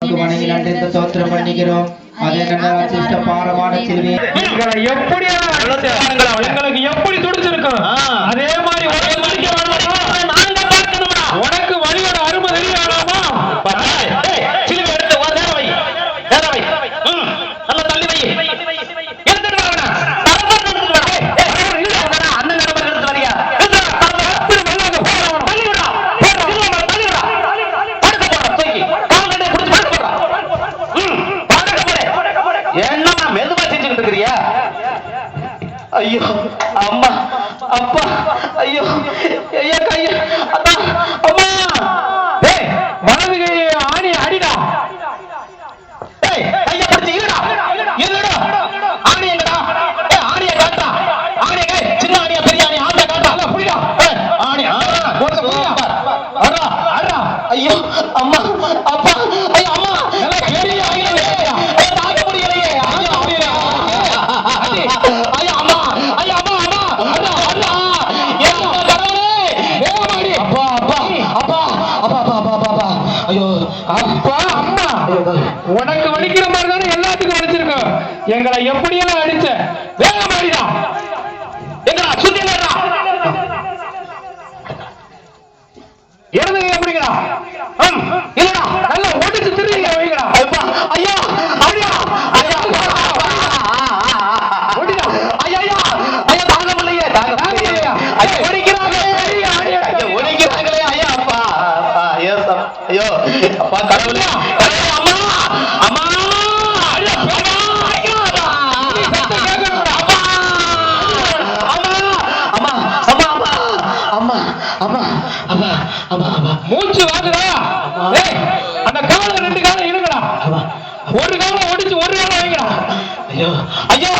சோத்திரம் பண்ணிக்கிறோம். அதே சிஷ்ட பாரமான செல்வி எப்படி எங்களுக்கு எப்படி துடிச்சிருக்கும் அதே மாதிரி உனக்கு வழியோட அருமை தெரியாதாமா? ஐயோ அம்மா அப்பா ஐயோ ஐயா கையா அத்தா அம்மா டேய் வலது கையை ஆணி அடிடா. டேய் கைய பிடிச்சு இருடா ஆணி எங்கடா? டேய் ஆணியை காட்டா. ஆணியை கை சின்ன ஆணியா பெரிய ஆணியா? ஆணியை காட்டா. அத புடிடா. ஆணி போட்டு புடிடா. அரா அரா ஐயோ அம்மா அப்பா ஐயோ அம்மா பெரிய ஆணியா ஐயோ தாங்க முடியலையே. ஐயோ ஐயோ ஐயோ அம்மா ஐயோ அம்மா அம்மா அரா அரா ஏ கடவுளே ஏமாடி அப்பா அப்பா அப்பா அப்பா அப்பா அப்பா ஐயோ அப்பா அம்மா உனக்கு வலிக்கிற மாதிரி தானே எல்லாத்துக்கும் வலிச்சிருக்கோம். எங்களை எப்படியெல்லாம் அடிச்ச வேகம் அடிடா. எங்கடா சுத்தி நேரா இடது கையை பிடிக்கடா. இல்லடா நல்லா ஒடிச்சு திரும்பி வைக்கடா. அப்பா ஐயா ஐயா ஐயா ஒடிடா. ஐயா ஐயா ஐயா தாங்க முடியலையே தாங்க முடியலையா ஐயா ஒடிக்கிறாங்க ஐயா ஒடிக்கிறாங்களே ஐயா அப்பா ஐயோ ஐயோ அப்பா கடவுளே அம்மா அம்மா ஐயா மூச்சு வாங்குதா? அந்த கால ரெண்டு காலம் இழுங்கடா. ஒரு காலம் ஒடிச்சு ஒரு காலம் வைங்கடா. ஐயோ ஐயோ